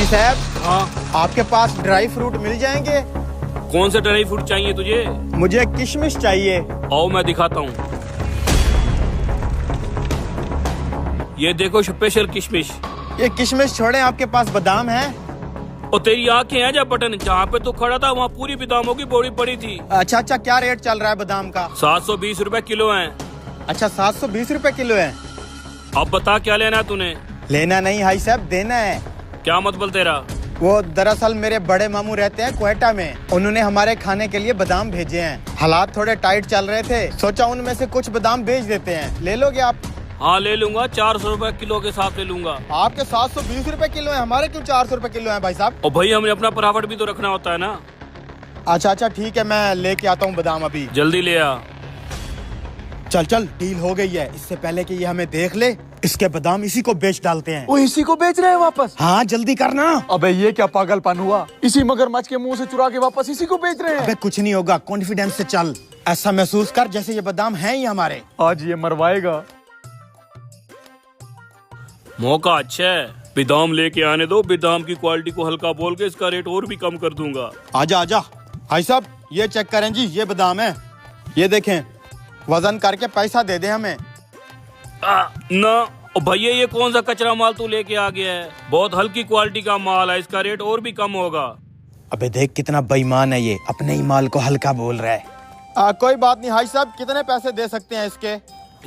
साहब, हाँ, आपके पास ड्राई फ्रूट मिल जाएंगे? कौन सा ड्राई फ्रूट चाहिए तुझे? मुझे किशमिश चाहिए। आओ मैं दिखाता हूँ। ये देखो स्पेशल किशमिश। ये किशमिश छोड़े, आपके पास बादाम है? और तेरी आंखें हैं जा बटन, जहाँ पे तू खड़ा था वहाँ पूरी बादामों की बोरी पड़ी थी। अच्छा अच्छा, क्या रेट चल रहा है बादाम का? 720 रुपए किलो है। अच्छा, 720 रुपए किलो है। अब बता क्या लेना है तूने? लेना नहीं भाई साहब, देना है। क्या मतलब तेरा? वो दरअसल मेरे बड़े मामू रहते हैं क्वेटा में, उन्होंने हमारे खाने के लिए बादाम भेजे हैं। हालात थोड़े टाइट चल रहे थे, सोचा उनमें से कुछ बादाम भेज देते हैं। ले लोगे आप? हाँ ले लूंगा, 400 रुपए किलो के हिसाब से लूंगा। आपके 720 रुपए किलो है, हमारे क्यों 400 रुपए किलो है भाई साहब? और भाई हमें अपना प्रॉफिट भी तो रखना होता है ना। अच्छा अच्छा ठीक है, मैं लेके आता हूँ बादाम अभी। जल्दी ले आ। चल चल, डील हो गई है। इससे पहले कि ये हमें देख ले, इसके बादाम इसी को बेच डालते हैं। वो इसी को बेच रहे हैं वापस? हाँ जल्दी करना। अबे ये क्या पागलपन हुआ, इसी मगरमच्छ के मुंह से चुरा के वापस इसी को बेच रहे हैं। अबे कुछ नहीं होगा, कॉन्फिडेंस से चल। ऐसा महसूस कर जैसे ये बादाम हैं ही हमारे। आज ये मरवाएगा। मौका अच्छा है, बादाम लेके आने दो। बादाम की क्वालिटी को हल्का बोल के इसका रेट और भी कम कर दूंगा। आजा आजा भाई साहब, ये चेक करें जी, ये बादाम है, ये देखें। वजन करके पैसा दे दे हमें। ना ओ भैया, ये कौन सा कचरा माल तू लेके आ गया है? बहुत हल्की क्वालिटी का माल है, इसका रेट और भी कम होगा। अबे देख कितना बेईमान है ये, अपने ही माल को हल्का बोल रहा है। कोई बात नहीं भाई साहब, कितने पैसे दे सकते हैं इसके?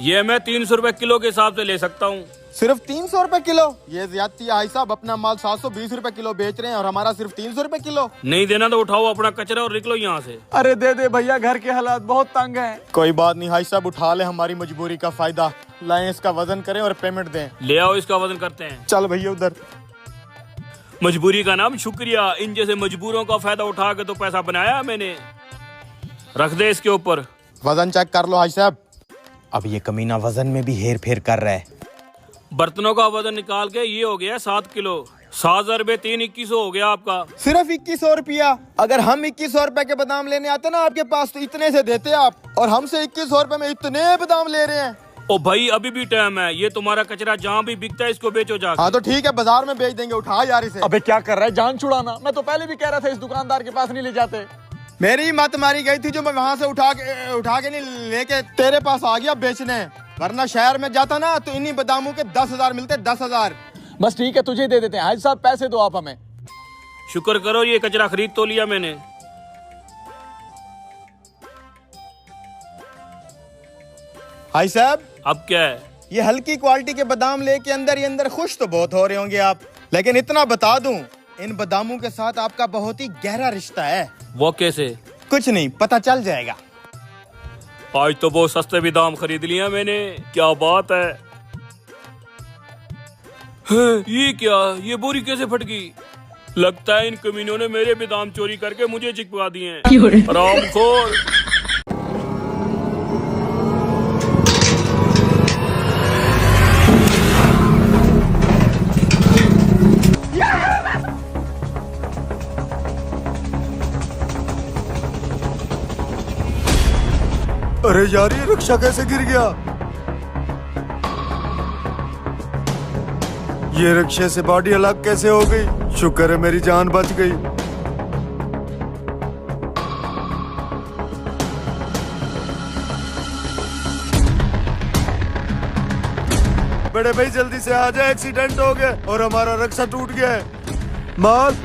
ये मैं 300 रुपए किलो के हिसाब से ले सकता हूँ। सिर्फ 300 रुपए किलो? ये ज्यादती है भाई साहब, अपना माल 720 रुपए किलो बेच रहे हैं और हमारा सिर्फ 300 रुपए किलो। नहीं देना तो उठाओ अपना कचरा और निकलो यहाँ से। अरे दे दे भैया, घर के हालात बहुत तंग हैं। कोई बात नहीं भाई साहब, उठा ले हमारी मजबूरी का फायदा। लाएं, इसका वजन करें और पेमेंट दें। ले आओ, इसका वजन करते हैं। चल भैया उधर। मजबूरी का नाम शुक्रिया, इन जैसे मजबूरों का फायदा उठा के तो पैसा बनाया है मैंने। रख दे इसके ऊपर। वजन चेक कर लो भाई साहब। अब ये कमीना वजन में भी हेर फेर कर रहा है। बर्तनों का वजन निकाल के ये हो गया 7 किलो। 7,000 रुपए 3,2100 हो गया आपका। सिर्फ 2100 रुपया? अगर हम 2100 रुपए के बादाम लेने आते ना आपके पास, तो इतने से देते आप, और हमसे 2100 रुपए में इतने बादाम ले रहे हैं। ओ भाई अभी भी टाइम है, ये तुम्हारा कचरा जहाँ भी बिकता है इसको बेचो जाके। हाँ तो ठीक है, बाजार में बेच देंगे। उठा यार इसे। अबे क्या कर रहा है, जान छुड़ाना। मैं तो पहले भी कह रहा था इस दुकानदार के पास नहीं ले जाते। मेरी मत मारी गई थी जो मैं वहाँ से उठा के नहीं लेके तेरे पास आ गया बेचने, वरना शहर में जाता ना तो इन्हीं बादामों के 10,000 मिलते। 10,000। बस ठीक है, तुझे दे देते हैं। हाजी साहब पैसे दो आप हमें। शुक्र करो ये कचरा खरीद तो लिया मैंने। भाई साहब, अब क्या है? ये हल्की क्वालिटी के बादाम लेके अंदर ही अंदर खुश तो बहुत हो रहे होंगे आप, लेकिन इतना बता दूं, इन बादामों के साथ आपका बहुत ही गहरा रिश्ता है। वो कैसे? कुछ नहीं, पता चल जाएगा। आज तो बहुत सस्ते बादाम खरीद लिया मैंने, क्या बात है। ये क्या, ये बोरी कैसे फट गई? लगता है इन कमीनों ने मेरे बादाम चोरी करके मुझे चिपका दिए हैं। हरामखोर। अरे यार, ये रिक्शा कैसे गिर गया? ये रिक्शे से बॉडी अलग कैसे हो गई? शुक्र है मेरी जान बच गई। बड़े भाई जल्दी से आ जाए, एक्सीडेंट हो गया और हमारा रिक्शा टूट गया है। माल,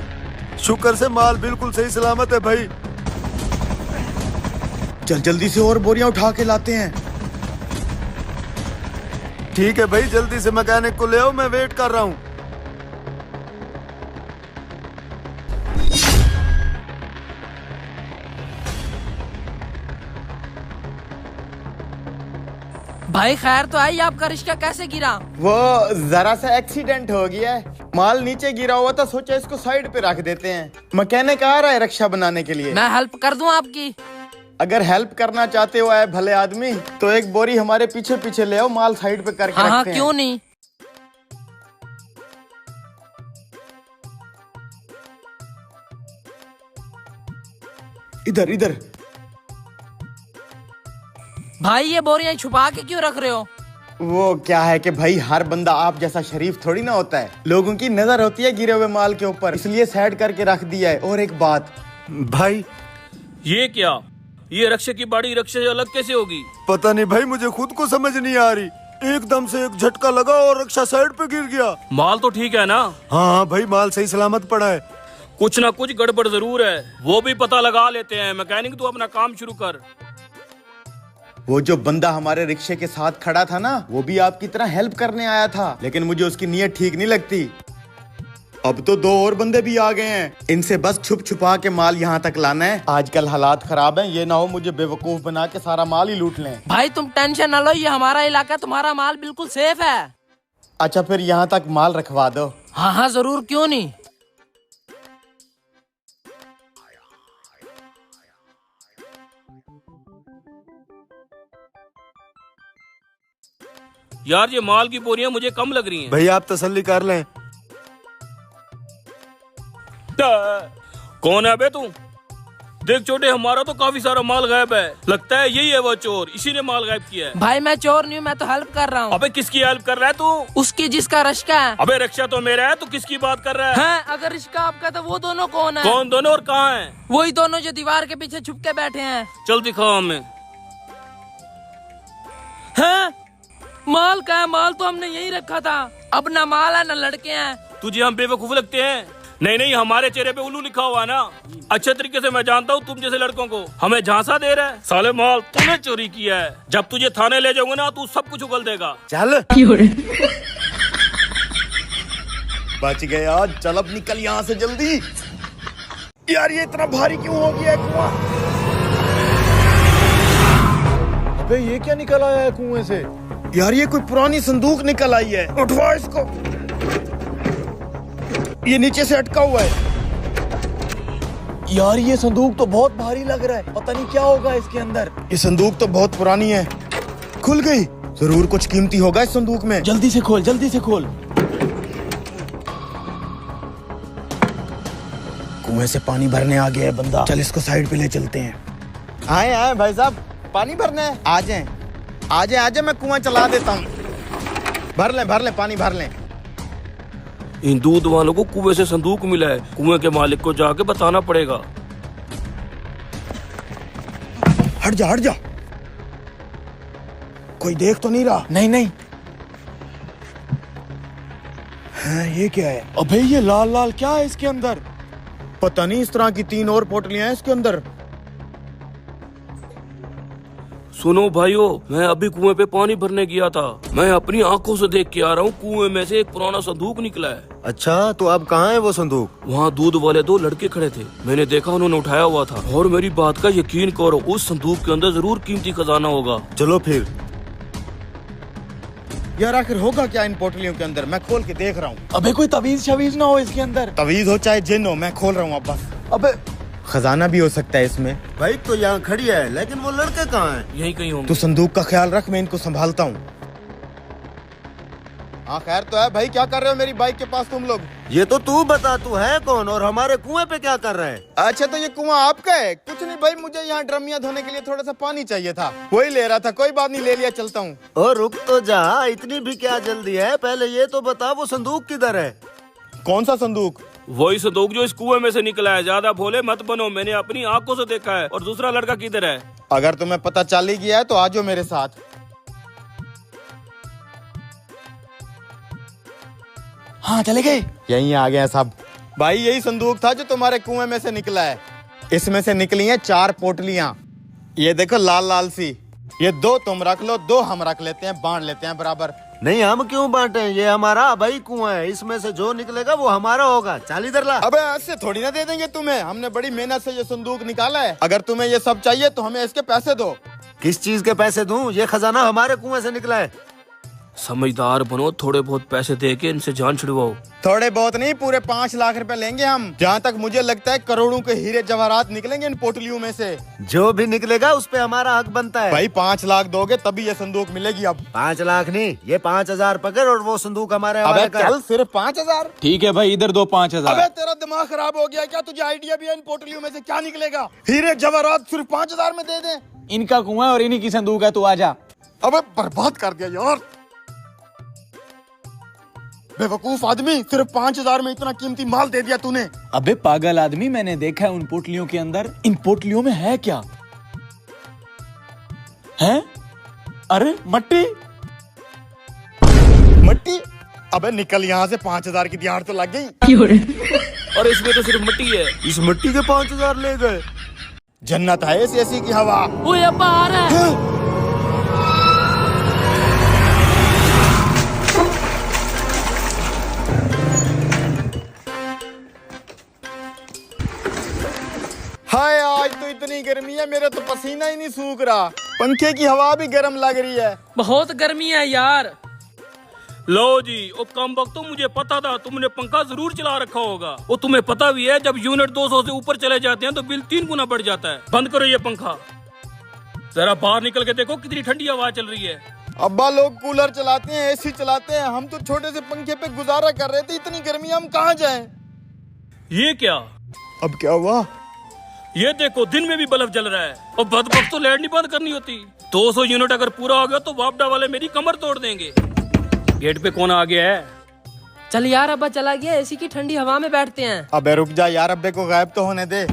शुक्र से माल बिल्कुल सही सलामत है भाई। चल जल्दी से और बोरियां उठा के लाते हैं। ठीक है भाई, जल्दी से मैकेनिक को ले आओ, मैं वेट कर रहा हूँ। भाई खैर तो आई, आपका रिक्शा कैसे गिरा? वो जरा सा एक्सीडेंट हो गया है, माल नीचे गिरा हुआ था, सोचा इसको साइड पे रख देते हैं। मैकेनिक आ रहा है रिक्शा बनाने के लिए। मैं हेल्प कर दूं आपकी? अगर हेल्प करना चाहते हो आए भले आदमी, तो एक बोरी हमारे पीछे पीछे ले आओ, माल साइड पे करके हाँ रखते हैं। क्यों नहीं। इधर इधर। भाई ये बोरियां छुपा के क्यों रख रहे हो? वो क्या है कि भाई हर बंदा आप जैसा शरीफ थोड़ी ना होता है, लोगों की नजर होती है गिरे हुए माल के ऊपर, इसलिए सेट करके रख दिया है। और एक बात भाई, ये क्या, ये रक्षे की बाड़ी रक्षे से अलग कैसे होगी? पता नहीं भाई, मुझे खुद को समझ नहीं आ रही। एकदम से एक झटका लगा और रक्षा साइड पे गिर गया। माल तो ठीक है ना? हाँ भाई, माल सही सलामत पड़ा है। कुछ ना कुछ गड़बड़ जरूर है, वो भी पता लगा लेते हैं। मैकेनिक तू अपना काम शुरू कर। वो जो बंदा हमारे रिक्शे के साथ खड़ा था ना, वो भी आपकी तरह हेल्प करने आया था, लेकिन मुझे उसकी नीयत ठीक नहीं लगती। अब तो 2 और बंदे भी आ गए हैं, इनसे बस छुप छुपा के माल यहाँ तक लाना है। आजकल हालात खराब हैं, ये ना हो मुझे बेवकूफ बना के सारा माल ही लूट लें। भाई तुम टेंशन न लो, ये हमारा इलाका, तुम्हारा माल बिल्कुल सेफ है। अच्छा फिर यहाँ तक माल रखवा दो। हाँ हाँ जरूर, क्यों नहीं। यार ये माल की बोरियां मुझे कम लग रही हैं। भैया आप तसल्ली कर लें। कौन है बे तू? देख छोटे, हमारा तो काफी सारा माल गायब है। लगता है यही है वो चोर, इसी ने माल गायब किया है। भाई मैं चोर नहीं हूँ, मैं तो हेल्प कर रहा हूँ। अबे किसकी हेल्प कर रहा है तू? उसकी जिसका रश्का है। अबे रक्षा तो मेरा है, तू किसकी बात कर रहा है? हैं, अगर रिश्का आपका तो वो दोनों कौन है? कौन दोनों और कहाँ है? वही दोनों जो दीवार के पीछे छुप के बैठे हैं। चल दिखाओ हमें। हैं? माल का है? माल तो हमने यही रखा था। अब ना माल है ना लड़के हैं। तुझे हम बेवकूफ लगते हैं? नहीं नहीं, हमारे चेहरे पे उल्लू लिखा हुआ है ना। अच्छे तरीके से मैं जानता हूँ तुम जैसे लड़कों को हमें झांसा दे रहा है। साले माल तूने चोरी किया है। जब तुझे थाने ले जाऊंगा ना, तू सब कुछ उगल देगा। चल बच गए आज, चल अब निकल यहाँ से जल्दी। यार ये इतना भारी क्यों हो गया है कुआं? अबे ये क्या निकल आया है कुएं से? यार ये कोई पुरानी संदूक निकल आई है। उठवा इसको, ये नीचे से अटका हुआ है। यार ये संदूक तो बहुत भारी लग रहा है, पता नहीं क्या होगा इसके अंदर। ये संदूक तो बहुत पुरानी है। खुल गई, जरूर कुछ कीमती होगा इस संदूक में। जल्दी से खोल, जल्दी से खोल। कुएं से पानी भरने आ गया है बंदा, चल इसको साइड पे ले चलते हैं। आए आए भाई साहब, पानी भरना है। आ जाए आ जाए आ जाए, मैं कुआं चला देता हूँ। भर लें पानी भर लें। इन दूध वालों को कुएं से संदूक मिला है, कुएं के मालिक को जाके बताना पड़ेगा। हट जा, कोई देख तो नहीं रहा? नहीं नहीं। हाँ, ये क्या है? अबे ये लाल लाल क्या है इसके अंदर? पता नहीं, इस तरह की 3 और पोटलियां हैं इसके अंदर। सुनो भाइयों, मैं अभी कुएं पे पानी भरने गया था। मैं अपनी आंखों से देख के आ रहा हूँ, कुएं में से एक पुराना संदूक निकला है। अच्छा, तो अब कहाँ है वो संदूक? वहाँ दूध वाले 2 लड़के खड़े थे, मैंने देखा उन्होंने उठाया हुआ था। और मेरी बात का यकीन करो, उस संदूक के अंदर जरूर कीमती खजाना होगा। चलो फिर। यार आखिर होगा क्या इन पोटलियों के अंदर? मैं खोल के देख रहा हूँ। अबे कोई तवीज शवीज ना हो इसके अंदर? तवीज हो चाहे जिन हो, मैं खोल रहा हूँ अब बस। अबे खजाना भी हो सकता है इसमें। बाइक तो यहाँ खड़ी है, लेकिन वो लड़के कहाँ हैं? यही कहीं होंगे। तू संदूक का ख्याल रख, मैं इनको संभालता हूँ। हाँ खैर तो है भाई, क्या कर रहे हो मेरी बाइक के पास तुम लोग? ये तो तू बता, तू है कौन और हमारे कुएं पे क्या कर रहा है? अच्छा तो ये कुआं आपका है? कुछ नहीं भाई, मुझे यहाँ ड्रमिया धोने के लिए थोड़ा सा पानी चाहिए था, वही ले रहा था। कोई बात नहीं, ले लिया, चलता हूँ। और रुक तो जा, इतनी भी क्या जल्दी है? पहले ये तो बता वो संदूक किधर है? कौन सा संदूक? वही संदूक जो इस कुएं में से निकला है। ज्यादा भोले मत बनो, मैंने अपनी आंखों से देखा है। और दूसरा लड़का किधर है? अगर तुम्हें पता चल ही गया है तो आ जाओ मेरे साथ। हाँ चले गए। यहीं आ गया सब। भाई यही संदूक था जो तुम्हारे कुएं में से निकला है। इसमें से निकली हैं 4 पोटलियां। ये देखो लाल लाल सी। ये 2 तुम रख लो, 2 हम रख लेते हैं, बांट लेते हैं बराबर। नहीं, हम क्यों बांटे? ये हमारा भाई कुआं है, इसमें से जो निकलेगा वो हमारा होगा। चल इधर ला। अबे ऐसे थोड़ी ना दे देंगे तुम्हें, हमने बड़ी मेहनत से ये संदूक निकाला है। अगर तुम्हें ये सब चाहिए तो हमें इसके पैसे दो। किस चीज के पैसे दूं? ये खजाना हमारे कुएं से निकला है। समझदार बनो, थोड़े बहुत पैसे दे के इनसे जान छुड़वाओ। थोड़े बहुत नहीं, पूरे 5 लाख रुपए लेंगे हम। जहाँ तक मुझे लगता है करोड़ों के हीरे जवाहरात निकलेंगे इन पोटलियों में से। जो भी निकलेगा उस पे हमारा हक बनता है। भाई 5 लाख दोगे तभी ये संदूक मिलेगी। अब 5 लाख नहीं, ये 5000 पकड़ और वो संदूक हमारे अबे हवाले कर। चल, सिर्फ 5000? ठीक है भाई, इधर दो 5000। अबे तेरा दिमाग खराब हो गया क्या? तुझे आइडिया भी है इन पोटलियों में से क्या निकलेगा? हीरे जवाहरात सिर्फ 5000 में दे दे? इनका कुआं और इन्हीं की संदूक है, तू आजा। अबे बर्बाद कर दिया यार। बेवकूफ आदमी, सिर्फ 5,000 में इतना कीमती माल दे दिया तूने। अबे पागल आदमी, मैंने देखा है उन पोटलियों के अंदर। इन पोटलियों में है क्या? है? अरे मट्टी। मट्टी? अबे निकल यहाँ से, 5,000 की दिहाड़ तो लग गई। और इसमें तो सिर्फ मिट्टी है। इस मिट्टी के 5,000 ले गए। जन्नत है इस एसी की हवा। ओए अब्बा आ रहा है। हाय, आज तो इतनी गर्मी है, मेरा तो पसीना ही नहीं सूख रहा। पंखे की हवा भी गर्म लग रही है। बहुत गर्मी है यार। लो जी, ओ कम वक्त तो मुझे पता था तुमने पंखा जरूर चला रखा होगा। वो तुम्हें पता भी है जब यूनिट 200 से ऊपर चले जाते हैं तो बिल 3 गुना बढ़ जाता है। बंद करो ये पंखा, जरा बाहर निकल के देखो कितनी ठंडी हवा चल रही है। अब्बा लोग कूलर चलाते हैं, एसी चलाते हैं, हम तो छोटे से पंखे पे गुजारा कर रहे थे। इतनी गर्मी हम कहाँ जाएं? ये क्या? अब क्या हुआ? ये देखो, दिन में भी बल्ब जल रहा है। और बदबख्त तो लाइट नहीं बंद करनी होती। 200 यूनिट अगर पूरा हो गया तो वापडा वाले मेरी कमर तोड़ देंगे। गेट पे कौन आ गया है? चल यार, अब्बा चला गया, एसी की ठंडी हवा में बैठते हैं। अबे रुक जा यार, अब्बे को गायब तो होने दे।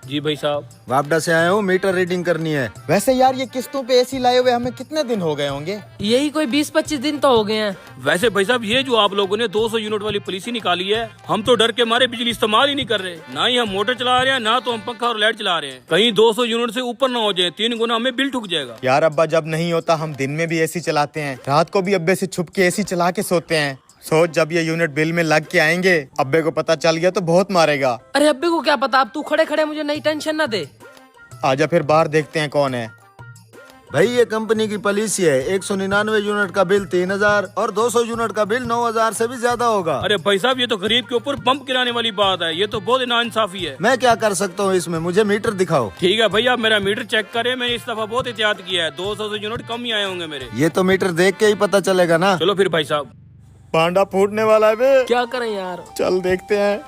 जी भाई साहब। वापडा से आया हूँ, मीटर रीडिंग करनी है। वैसे यार ये किस्तों पे एसी लाए हुए हमें कितने दिन हो गए होंगे? यही कोई 20-25 दिन तो हो गए हैं। वैसे भाई साहब, ये जो आप लोगों ने 200 यूनिट वाली पॉलिसी निकाली है, हम तो डर के मारे बिजली इस्तेमाल ही नहीं कर रहे। ना ही हम मोटर चला रहे हैं, ना तो हम पंखा और लाइट चला रहे हैं। कहीं 200 यूनिट से ऊपर ना हो जाए, 3 गुना हमें बिल ठुक जाएगा। यार अब्बा जब नहीं होता हम दिन में भी एसी चलाते हैं, रात को भी अब्बे से छुप के एसी चला के सोते हैं। सोच, जब ये यूनिट बिल में लग के आएंगे, अब्बे को पता चल गया तो बहुत मारेगा। अरे अब्बे को क्या पता, अब तू खड़े खड़े मुझे नई टेंशन ना दे। आजा फिर बाहर देखते हैं कौन है। भाई ये कंपनी की पॉलिसी है, 199 यूनिट का बिल 3,000 और 200 यूनिट का बिल 9,000 से भी ज्यादा होगा। अरे भाई साहब, ये तो गरीब के ऊपर बम्प गिराने वाली बात है। ये तो बहुत नाइंसाफी है। मैं क्या कर सकता हूँ इसमें, मुझे मीटर दिखाओ। ठीक है भैया, मेरा मीटर चेक करें। मैंने इस दफा बहुत एहतियात किया है, 200 से यूनिट कम ही आए होंगे मेरे। ये तो मीटर देख के ही पता चलेगा ना। चलो फिर भाई साहब। पांडा फूटने वाला है बे। क्या करें यार? चल देखते हैं।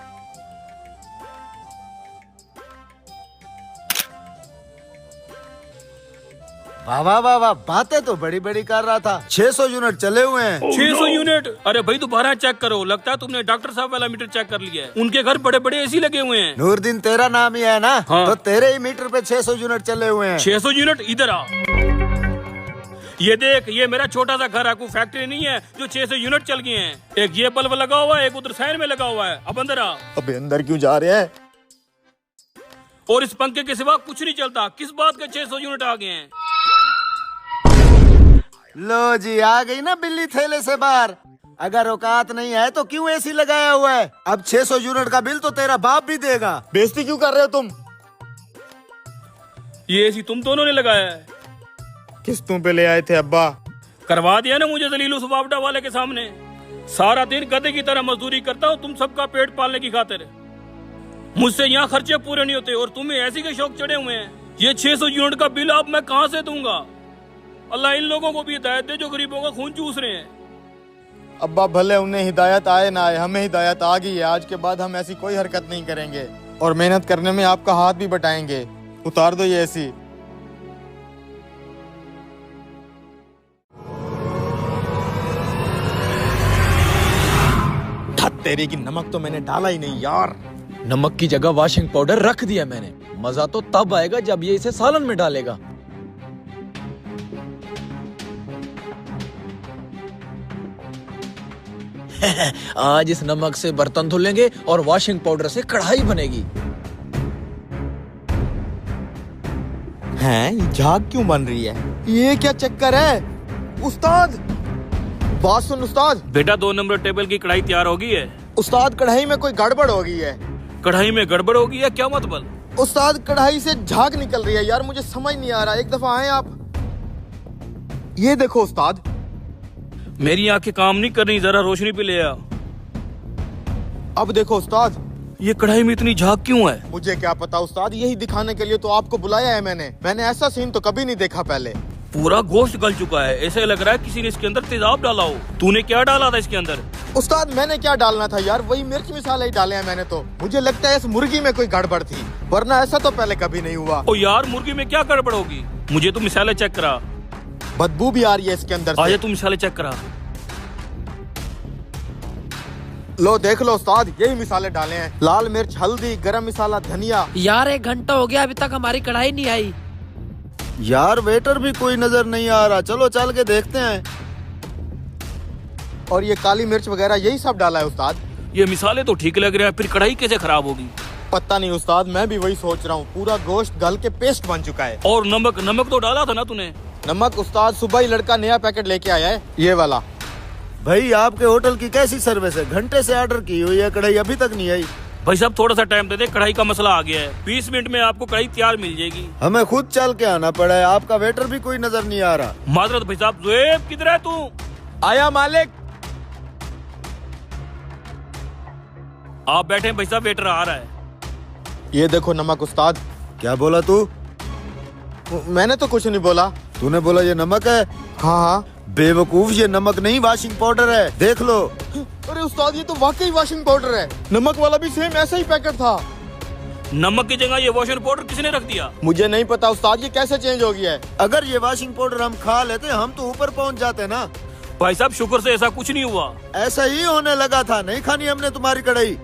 वाह वाह वाह वाह, बातें तो बड़ी बड़ी कर रहा था। 600 यूनिट चले हुए हैं। 600 यूनिट? अरे भाई दोबारा चेक करो, लगता है तुमने डॉक्टर साहब वाला मीटर चेक कर लिया है। उनके घर बड़े बड़े एसी लगे हुए हैं। नूरदीन तेरा नाम ही है ना? हाँ। तो तेरे ही मीटर पे 600 यूनिट चले हुए हैं। 600 यूनिट? इधर आ, ये देख, ये मेरा छोटा सा घर है, कोई फैक्ट्री नहीं है जो 600 यूनिट चल गए हैं। एक ये बल्ब लगा हुआ है, एक उधर साइड में लगा हुआ है। अब अंदर आ। अबे अंदर क्यों जा रहे हैं? और इस पंखे के सिवा कुछ नहीं चलता। किस बात के 600 यूनिट आ गए हैं? लो जी, आ गई ना बिल्ली थैले से बाहर। अगर औकात नहीं है तो क्यों एसी लगाया हुआ है? अब 600 यूनिट का बिल तो तेरा बाप भी देगा। बेइज्जती क्यों कर रहे हो तुम? ये एसी तुम दोनों ने लगाया है? किस्तों पे ले आए थे अब्बा। करवा दिया ना मुझे जलील उस वापडा वाले के सामने। सारा दिन गधे की तरह मजदूरी करता हूँ तुम सबका पेट पालने की खातिर। मुझसे यहाँ खर्चे पूरे नहीं होते और तुम्हें ऐसी के शौक चढ़े हुए हैं। ये 600 यूनिट का बिल अब मैं कहाँ से दूंगा? अल्लाह इन लोगों को भी हिदायत दे जो गरीबों का खून चूस रहे हैं। अब्बा भले उन्हें हिदायत आए ना आए, हमें हिदायत आ गई है। आज के बाद हम ऐसी कोई हरकत नहीं करेंगे और मेहनत करने में आपका हाथ भी बटाएंगे। उतार दो ये एसी। तेरे की नमक तो मैंने डाला ही नहीं यार। नमक की जगह वॉशिंग पाउडर रख दिया मैंने। मजा तो तब आएगा जब ये इसे सालन में डालेगा। आज इस नमक से बर्तन धुलेंगे और वॉशिंग पाउडर से कढ़ाई बनेगी। हैं, ये झाग क्यों बन रही है? ये क्या चक्कर है? उस्ताद, बात सुन उस्ताद। बेटा 2 नंबर टेबल की कढ़ाई तैयार होगी है। उस्ताद कढ़ाई में कोई गड़बड़ हो गई है। कढ़ाई में गड़बड़ होगी है? क्या मतलब? उस्ताद कढ़ाई से झाग निकल रही है यार, मुझे समझ नहीं आ रहा। एक दफा आए आप। ये देखो उस्ताद। मेरी आंखें काम नहीं कर रही, जरा रोशनी पे ले आ। अब देखो उस्ताद। ये कढ़ाई में इतनी झाग क्यों है? मुझे क्या पता उस्ताद, यही दिखाने के लिए तो आपको बुलाया है मैंने ऐसा सीन तो कभी नहीं देखा पहले। पूरा गोश्त गल चुका है, ऐसे लग रहा है किसी ने इसके अंदर तेजाब डाला हो। तूने क्या डाला था इसके अंदर? उस्ताद मैंने क्या डालना था यार, वही मिर्च मसाले ही डाले हैं मैंने तो। मुझे लगता है इस मुर्गी में कोई गड़बड़ थी, वरना ऐसा तो पहले कभी नहीं हुआ। ओ यार, मुर्गी में क्या गड़बड़ होगी? मुझे तो मिसाले चेक करा। बदबू भी आ रही है इसके अंदर से। आजा तू मिसाले चेक करा। लो देख लो उस्ताद, यही मिसाले डाले हैं। लाल मिर्च, हल्दी, गरम मसाला, धनिया। यार 1 घंटा हो गया अभी तक हमारी कढ़ाई नहीं आई। यार वेटर भी कोई नजर नहीं आ रहा, चलो चल के देखते हैं। और ये काली मिर्च वगैरह यही सब डाला है उस्ताद? ये मिसाले तो ठीक लग रहे हैं, फिर कढ़ाई कैसे खराब होगी? पता नहीं उस्ताद, मैं भी वही सोच रहा हूँ। पूरा गोश्त गल के पेस्ट बन चुका है। और नमक, नमक तो डाला था ना तूने? नमक उस्ताद सुबह ही लड़का नया पैकेट लेके आया है, ये वाला। भाई आपके होटल की कैसी सर्विस है? घंटे से ऑर्डर की हुई है, कढ़ाई अभी तक नहीं आई। भाई साहब थोड़ा सा टाइम दे दे, कढ़ाई का मसला आ गया है। 20 मिनट में आपको कढ़ाई तैयार मिल जाएगी। हमें खुद चल के आना पड़ा है, आपका वेटर भी कोई नजर नहीं आ रहा। माजरत भाई साहब, ज़ुएब किधर है तू? आया मालिक। आप बैठे भाई साहब, वेटर आ रहा है। ये देखो नमक उस्ताद। क्या बोला तू? मैंने तो कुछ नहीं बोला। तूने बोला ये नमक है? हाँ हाँ। बेवकूफ, ये नमक नहीं वॉशिंग पाउडर है, देख लो। अरे उस्ताद ये तो वाकई वॉशिंग पाउडर है। नमक वाला भी सेम ऐसा ही पैकेट था। नमक की जगह ये वॉशिंग पाउडर किसने रख दिया? मुझे नहीं पता उस्ताद, ये कैसे चेंज हो गया है। अगर ये वॉशिंग पाउडर हम खा लेते हम तो ऊपर पहुंच जाते ना। भाई साहब शुक्र से ऐसा कुछ नहीं हुआ। ऐसा ही होने लगा था, नहीं खानी हमने तुम्हारी कढ़ाई।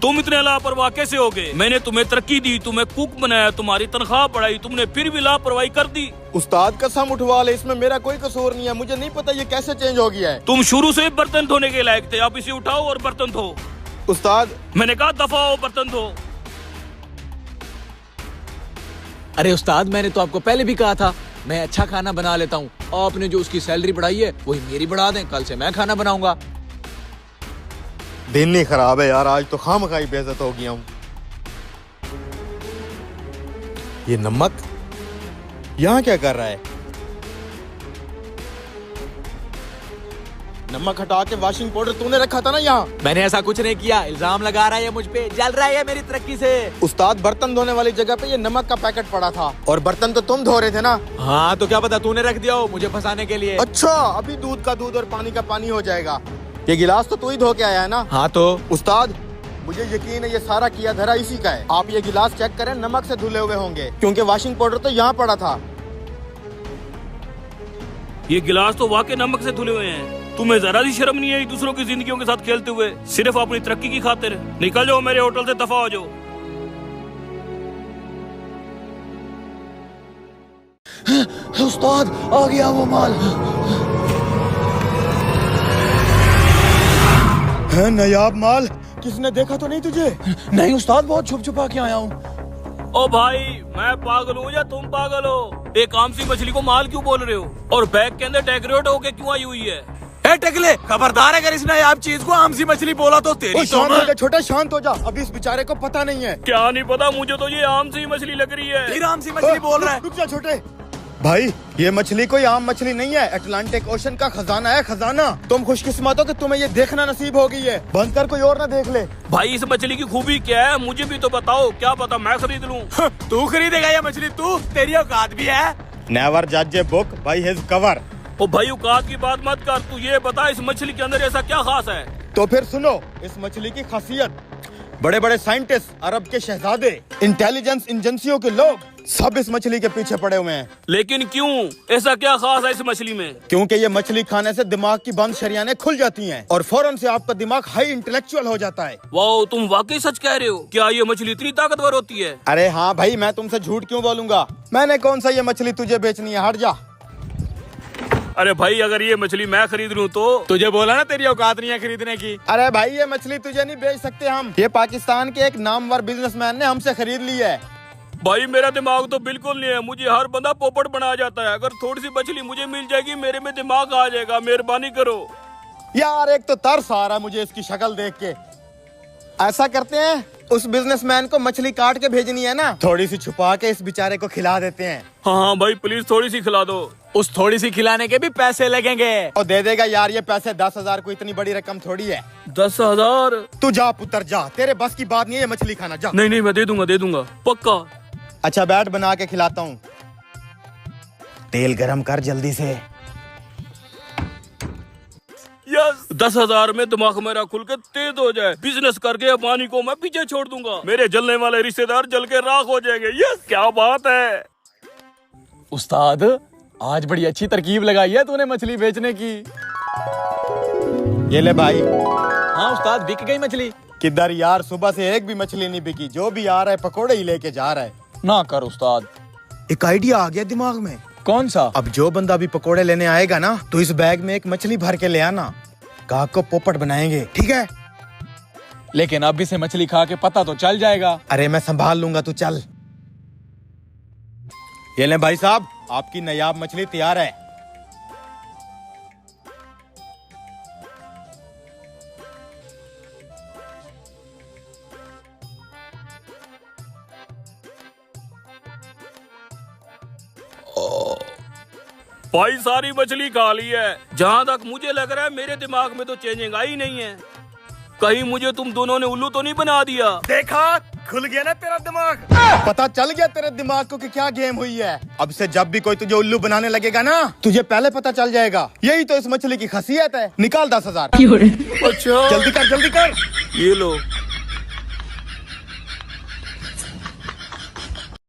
तुम इतने लापरवाह कैसे हो गए? मैंने तुम्हें तरक्की दी, तुम्हें कुक बनाया, तुम्हारी तनख्वाह बढ़ाई, तुमने फिर भी लापरवाही कर दी। उस्ताद कसम उठवा ले, इसमें मेरा कोई कसूर नहीं है। मुझे नहीं पता ये कैसे चेंज हो गया है। तुम शुरू से बर्तन धोने के लायक थे, आप इसे उठाओ और बर्तन धो। उस्ताद मैंने कहा दफा हो, बर्तन धो। अरे उस्ताद, मैंने तो आपको पहले भी कहा था मैं अच्छा खाना बना लेता हूँ। आपने जो उसकी सैलरी बढ़ाई है वही मेरी बढ़ा दें, कल से मैं खाना बनाऊंगा। दिन नहीं खराब है यार, आज तो खामखाई बेइज्जत हो गया हूँ। ये नमक यहाँ क्या कर रहा है? नमक हटा के वॉशिंग पाउडर तूने रखा था ना यहाँ। मैंने ऐसा कुछ नहीं किया, इल्जाम लगा रहा है मुझ पे, जल रहा है मेरी तरक्की से। उस्ताद बर्तन धोने वाली जगह पे ये नमक का पैकेट पड़ा था, और बर्तन तो तुम धो रहे थे ना। हाँ तो क्या पता तूने रख दिया हो मुझे फंसाने के लिए। अच्छा, अभी दूध का दूध और पानी का पानी हो जाएगा। ये गिलास तो तू ही धो के आया है ना? हाँ तो उस्ताद मुझे यकीन है ये सारा किया धरा इसी का है। आप ये गिलास चेक करें, नमक से धुले हुए होंगे, क्योंकि वॉशिंग पाउडर तो यहाँ पड़ा था। ये गिलास तो वाकई नमक से धुले हुए हैं। तुम्हें जरा सी शर्म नहीं आई दूसरों की जिंदगियों के साथ खेलते हुए, सिर्फ अपनी तरक्की की खातिर? निकल जाओ मेरे होटल से, दफा हो जाओ। उस्ताद आ गया वो माल। है नायाब माल, किसने देखा तो नहीं तुझे? नहीं उस्ताद, बहुत छुप छुपा के आया हूँ। ओ भाई, मैं पागल हूँ या तुम पागल हो? एक आम सी मछली को माल क्यों बोल रहे हो? और बैग के अंदर डेकोरेट होके क्यों आई हुई है? ए टकले, खबरदार अगर इसने आप चीज को आम सी मछली बोला तो तेरी शांत हो जा छोटा, शांत हो जा। अभी इस बेचारे को पता नहीं है। क्या नहीं पता? मुझे तो ये आम सी मछली लग रही है। फिर आम सी मछली बोल रहा है। रुक जा छोटे भाई, ये मछली कोई आम मछली नहीं है, अटलांटिक ओशन का खजाना है, खजाना। तुम खुशकिस्मत हो कि तुम्हें ये देखना नसीब हो गई है। बंद कर, कोई और ना देख ले। भाई इस मछली की खूबी क्या है, मुझे भी तो बताओ, क्या पता मैं खरीद लूं। तू खरीदेगा ये मछली? तू, तेरी औकात भी है? नेवर जज a book by his cover. ओ भाई औकात की बात मत कर, तू ये बता इस मछली के अंदर ऐसा क्या खास है? तो फिर सुनो इस मछली की खासियत। बड़े बड़े साइंटिस्ट, अरब के शहजादे, इंटेलिजेंस एजेंसियों के लोग सब इस मछली के पीछे पड़े हुए हैं। लेकिन क्यों? ऐसा क्या खास है इस मछली में? क्योंकि ये मछली खाने से दिमाग की बंद शरियानें खुल जाती हैं और फौरन से आपका दिमाग हाई इंटेलेक्चुअल हो जाता है। वाओ, तुम वाकई सच कह रहे हो। क्या ये मछली इतनी ताकतवर होती है? अरे हाँ भाई, मैं तुमसे झूठ क्यों बोलूंगा? मैंने कौन सा ये मछली तुझे बेचनी है, हट जा। अरे भाई, अगर ये मछली मैं खरीद लूं तो? तुझे बोला ना तेरी औकात नहीं है खरीदने की। अरे भाई, ये मछली तुझे नहीं बेच सकते हम। ये पाकिस्तान के एक नामवर बिजनेसमैन ने हमसे खरीद ली है। भाई मेरा दिमाग तो बिल्कुल नहीं है, मुझे हर बंदा पोपट बना जाता है। अगर थोड़ी सी मछली मुझे मिल जाएगी, मेरे में दिमाग आ जाएगा। मेहरबानी करो यार, एक तो तरस आ रहा है मुझे इसकी शक्ल देख के। ऐसा करते हैं, उस बिजनेसमैन को मछली काट के भेजनी है ना, थोड़ी सी छुपा के इस बेचारे को खिला देते हैं। हाँ हाँ भाई, प्लीज थोड़ी सी खिला दो। उस थोड़ी सी खिलाने के भी पैसे लगेंगे। और दे देगा यार, ये पैसे 10,000 को इतनी बड़ी रकम थोड़ी है। 10,000? तू जा पुत्र जा, तेरे बस की बात नहीं है ये मछली खाना, जा। नहीं नहीं, मैं दे दूंगा पक्का। अच्छा बैठ, बना के खिलाता हूँ। तेल गरम कर जल्दी से। यस, 10,000 में दिमाग मेरा खुल के तेज हो जाए। बिजनेस करके पानी को मैं पीछे छोड़ दूंगा। मेरे जलने वाले रिश्तेदार जल के राख हो जाएंगे। यस, क्या बात है। उस्ताद, आज बड़ी अच्छी तरकीब लगाई है तूने मछली बेचने की। ये ले भाई, हाँ उस्ताद, बिक गई मछली। किधर यार, सुबह से एक भी मछली नहीं बिकी। जो भी आ रहा है पकोड़े ही लेके जा रहा है। ना कर उस्ताद। एक आइडिया आ गया दिमाग में। कौन सा? अब जो बंदा भी पकोड़े लेने आएगा ना, तो इस बैग में एक मछली भर के ले आना। गाहक को पोपट बनाएंगे, ठीक है? लेकिन अब इसे मछली खा के पता तो चल जाएगा। अरे मैं संभाल लूंगा, तू चल। ये ले भाई साहब, आपकी नायाब मछली तैयार है। भाई सारी मछली खा ली है। जहाँ तक मुझे लग रहा है मेरे दिमाग में तो चेंजिंग आई नहीं है। कहीं मुझे तुम दोनों ने उल्लू तो नहीं बना दिया? देखा, खुल गया ना तेरा दिमाग। पता चल गया तेरे दिमाग को कि क्या गेम हुई है। अब से जब भी कोई तुझे उल्लू बनाने लगेगा ना, तुझे पहले पता चल जाएगा। यही तो इस मछली की खासियत है। निकाल 10,000। अच्छा, जल्दी कर, जल्दी कर। ये लो।